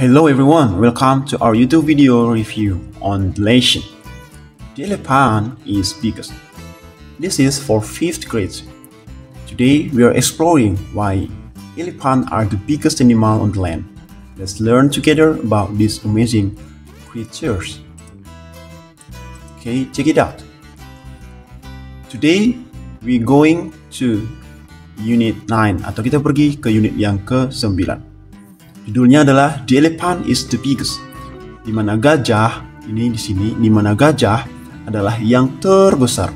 Hello everyone, welcome to our YouTube video review on the lesson. The elephant is biggest. This is for 5th grade. Today we are exploring why elephants are the biggest animal on the land. Let's learn together about these amazing creatures. Okay, check it out. Today we going to unit 9 atau kita pergi ke unit yang ke-9. Judulnya adalah The Elephant is the Biggest. Di mana gajah ini di sini, di mana gajah adalah yang terbesar.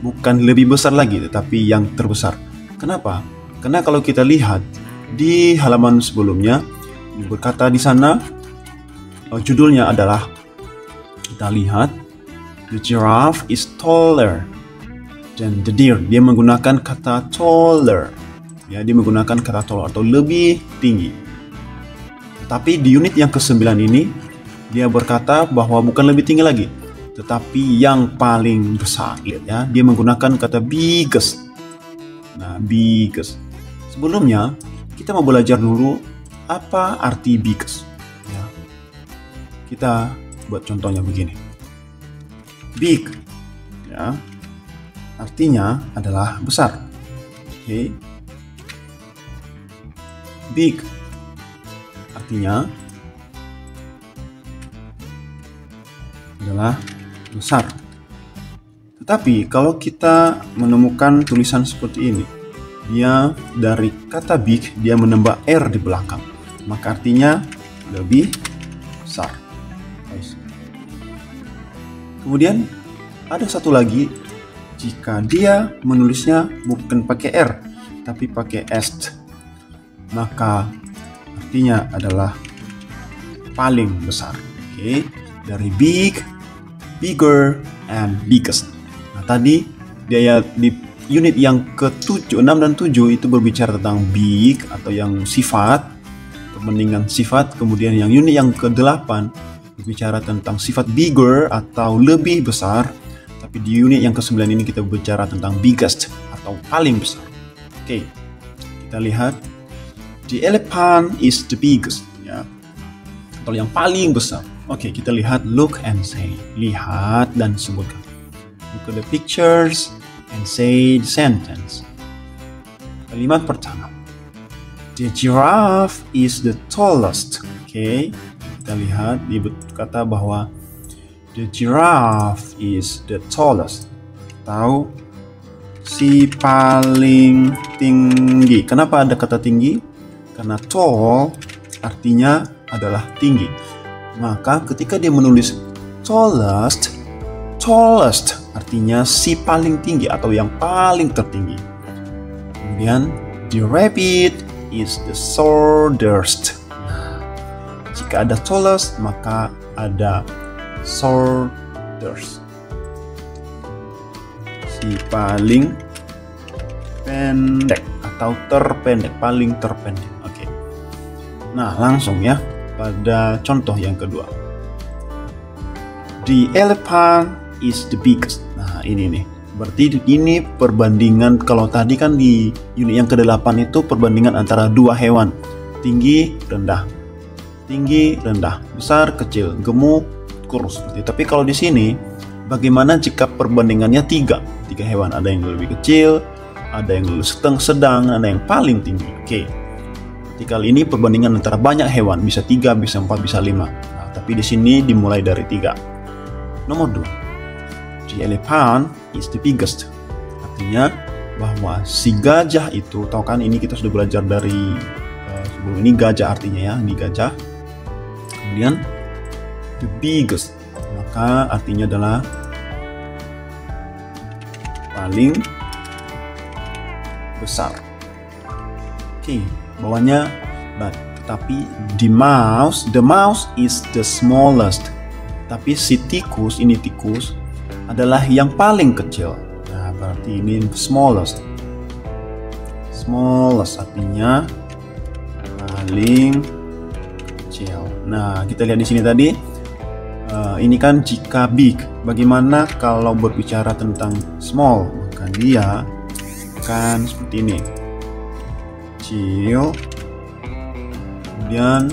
Bukan lebih besar lagi, tetapi yang terbesar. Kenapa? Karena kalau kita lihat di halaman sebelumnya berkata di sana judulnya adalah, kita lihat, the giraffe is taller than the deer. Dia menggunakan kata taller. Ya, dia menggunakan kata taller atau lebih tinggi. Tapi di unit yang ke-9 ini dia berkata bahwa bukan lebih tinggi lagi, tetapi yang paling besar. Lihat ya, dia menggunakan kata biggest. Nah, biggest. Sebelumnya kita mau belajar dulu apa arti biggest. Ya. Kita buat contohnya begini. Big, ya, artinya adalah besar. Oke. Big artinya adalah besar. Tetapi kalau kita menemukan tulisan seperti ini, dia dari kata big dia menambah R di belakang, maka artinya lebih besar. Kemudian ada satu lagi, jika dia menulisnya bukan pakai R tapi pakai S, maka artinya adalah paling besar. Oke, dari big, bigger, and biggest. Nah, tadi dia di unit yang ke-7, 6 dan 7 itu berbicara tentang big atau yang sifat, perbandingan sifat. Kemudian yang unit yang ke-8 berbicara tentang sifat bigger atau lebih besar. Tapi di unit yang ke-9 ini kita berbicara tentang biggest atau paling besar. Oke, kita lihat. The elephant is the biggest, ya, atau yang paling besar. Oke, kita lihat, look and say. Lihat dan sebutkan. Look at the pictures and say the sentence. Kalimat pertama. The giraffe is the tallest. Oke, kita lihat dia berkata bahwa the giraffe is the tallest, atau si paling tinggi. Kenapa ada kata tinggi? Karena tall artinya adalah tinggi. Maka ketika dia menulis tallest, tallest artinya si paling tinggi atau yang paling tertinggi. Kemudian the rabbit is the shortest. Nah, jika ada tallest maka ada shortest, si paling pendek atau terpendek, paling terpendek. Oke. Nah, langsung ya pada contoh yang kedua. The elephant is the biggest. Nah, ini nih. Berarti ini perbandingan, kalau tadi kan di unit yang ke-8 itu perbandingan antara dua hewan. Tinggi, rendah. Tinggi, rendah. Besar, kecil. Gemuk, kurus. Tapi kalau di sini bagaimana jika perbandingannya tiga hewan? Ada yang lebih kecil, ada yang sedang, ada yang paling tinggi. Oke. Jadi kali ini perbandingan antara banyak hewan, bisa 3, bisa 4, bisa 5. Nah, tapi di sini dimulai dari 3. Nomor 2. The elephant is the biggest. Artinya bahwa si gajah itu, tahu kan ini kita sudah belajar dari sebelum ini, gajah artinya ya, ini gajah. Kemudian the biggest, maka artinya adalah paling besar. Oke, bawahnya tetapi the mouse is the smallest. Tapi si tikus, ini tikus adalah yang paling kecil. Nah, berarti ini smallest. Smallest artinya paling kecil. Nah, kita lihat di sini tadi. Ini kan jika big. Bagaimana kalau berbicara tentang small? Maka dia kan seperti ini, kecil, kemudian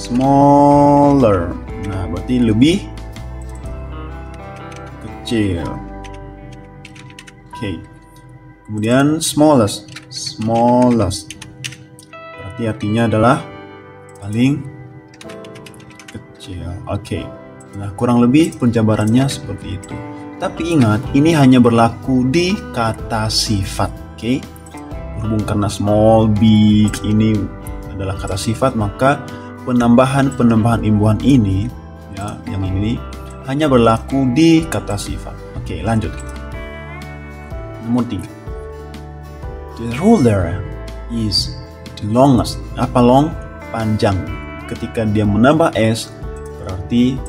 Smaller. Nah, berarti lebih kecil. Oke. Kemudian smallest. Smallest. Berarti artinya adalah paling kecil. Oke. Nah, kurang lebih penjabarannya seperti itu. Tapi ingat, ini hanya berlaku di kata sifat. Oke. Berhubung karena small, big ini adalah kata sifat, maka penambahan imbuhan ini, ya, yang ini hanya berlaku di kata sifat. Oke, lanjut. Nomor 3. The ruler is the longest. Apa long? Panjang. Ketika dia menambah s, berarti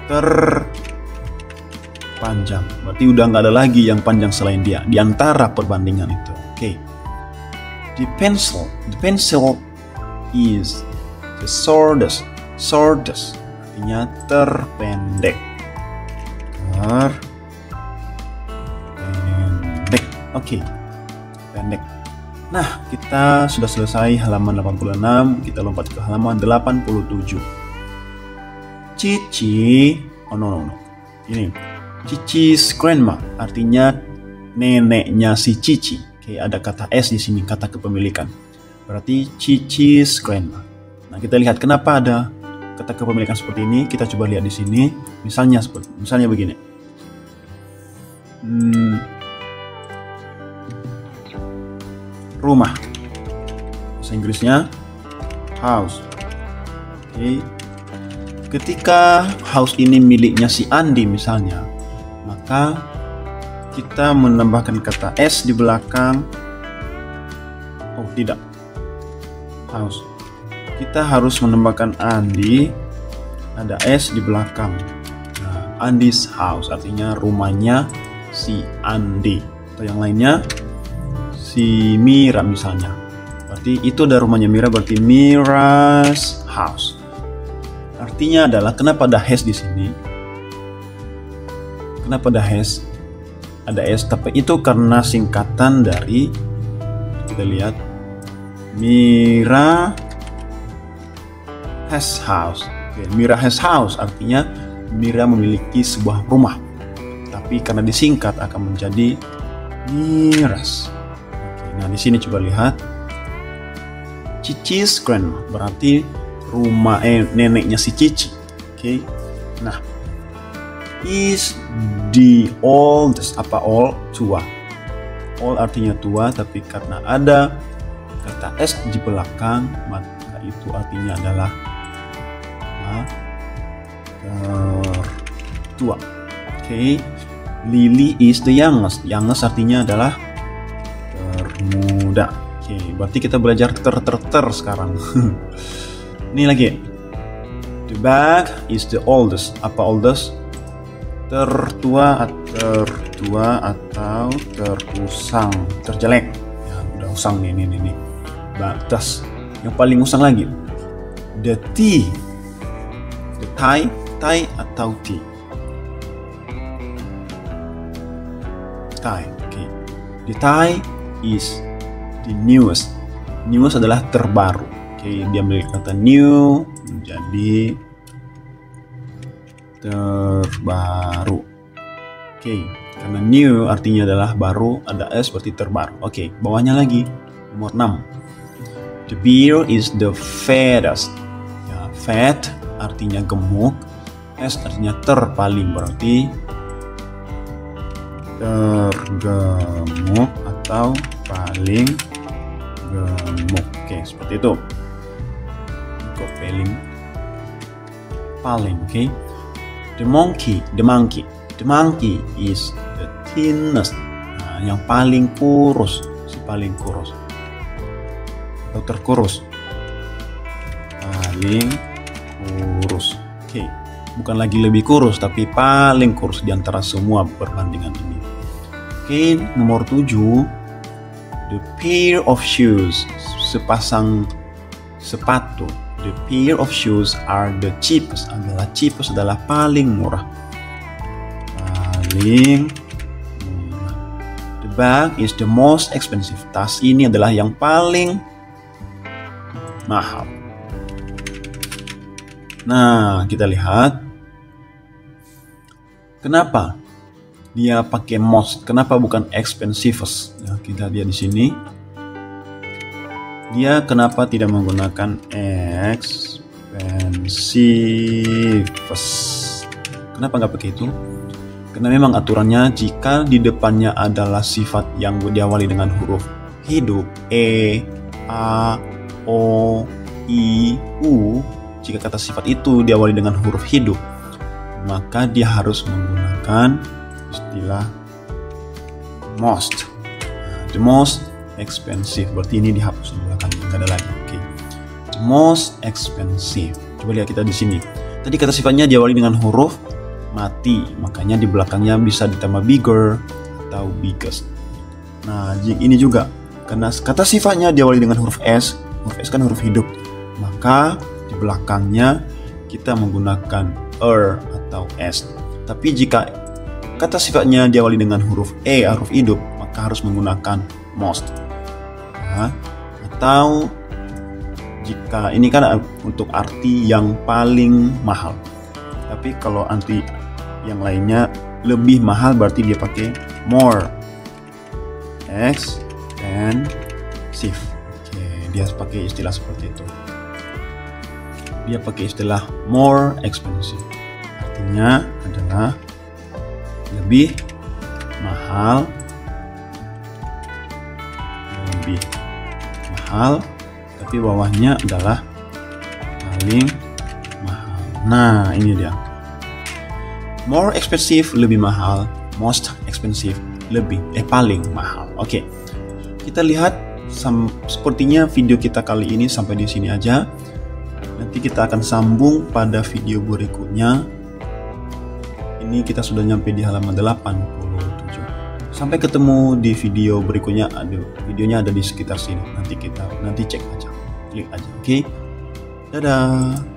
terpanjang. Berarti udah nggak ada lagi yang panjang selain dia di antara perbandingan itu. Oke. The pencil is the shortest. Shortest artinya terpendek. Terpendek. Oke. Pendek. Nah, kita sudah selesai halaman 86. Kita lompat ke halaman 87. Cici. Oh no. Ini. Cici's grandma artinya neneknya si Cici. Oke, ada kata s di sini, kata kepemilikan. Berarti Cici's grandma. Nah, kita lihat kenapa ada kata kepemilikan seperti ini. Kita coba lihat di sini. Misalnya begini. Rumah. Bahasa Inggrisnya house. Oke. Ketika house ini miliknya si Andi misalnya, maka kita menambahkan kata s di belakang. Oh, tidak. House. Kita harus menambahkan Andi, ada s di belakang. Nah, Andi's house artinya rumahnya si Andi. Atau yang lainnya si Mira misalnya. Berarti itu ada rumahnya Mira, berarti Mira's house. Artinya adalah kenapa ada has di sini? Kenapa ada has? Ada s, tapi itu karena singkatan dari, kita lihat, Mira has house. Oke, Mira has house artinya Mira memiliki sebuah rumah, tapi karena disingkat akan menjadi Mira's. Oke, nah di sini coba lihat, Cici's grandma berarti rumah neneknya si Cici. Oke, nah is the oldest. Apa all? Tua. All artinya tua, tapi karena ada kata s di belakang, maka itu artinya adalah tua. Oke. Lily is the youngest. Youngest artinya adalah termuda. Oke, berarti kita belajar ter sekarang. Ini lagi. The bag is the oldest. Apa oldest? Tertua atau terusang, terjelek. Ya, udah usang nih. Batas. Yang paling usang lagi. The tie. The tie atau tea. Tie. Okay. The tie is the newest. Newest adalah terbaru. Oke, dia memiliki kata new menjadi terbaru. Oke, karena new artinya adalah baru, ada s berarti terbaru. Oke, bawahnya lagi nomor 6. The bear is the fattest. Ya, fat artinya gemuk, s artinya terpaling, berarti tergemuk atau paling gemuk. Oke, seperti itu. Kok paling, oke. The monkey is the thinnest. Nah, yang paling kurus, si paling kurus atau terkurus. Paling kurus. Oke, bukan lagi lebih kurus, tapi paling kurus di antara semua perbandingan ini. Oke, nomor 7. The pair of shoes, sepasang sepatu. The pair of shoes are the cheapest. Cheapest adalah paling murah. Paling murah. The bag is the most expensive. Tas ini adalah yang paling mahal. Nah, kita lihat kenapa dia pakai most, kenapa bukan expensivest. Ya, kita lihat di sini. Dia kenapa tidak menggunakan expensivest? Kenapa nggak pakai itu? Karena memang aturannya jika di depannya adalah sifat yang diawali dengan huruf hidup A, O, I, U, jika kata sifat itu diawali dengan huruf hidup, maka dia harus menggunakan istilah most. The most expensive, berarti ini dihapus di belakangnya, nggak ada lagi. Oke. The most expensive. Coba lihat kita di sini. Tadi kata sifatnya diawali dengan huruf mati, makanya di belakangnya bisa ditambah bigger atau biggest. Nah, ini juga karena kata sifatnya diawali dengan huruf S kan huruf hidup, maka di belakangnya kita menggunakan atau S. Tapi jika kata sifatnya diawali dengan huruf huruf hidup, maka harus menggunakan most. Nah, atau jika ini kan untuk arti yang paling mahal, tapi kalau arti yang lainnya lebih mahal berarti dia pakai more expensive. Oke, dia pakai istilah seperti itu. Dia pakai istilah more expensive. Artinya adalah lebih mahal, tapi bawahnya adalah paling mahal. Nah, ini dia. More expensive lebih mahal, most expensive paling mahal. Oke. Kita lihat sepertinya video kita kali ini sampai di sini aja. Nanti kita akan sambung pada video berikutnya. Ini kita sudah nyampe di halaman 87. Sampai ketemu di video berikutnya. Videonya ada di sekitar sini. Nanti cek aja. Klik aja. Oke. Dadah.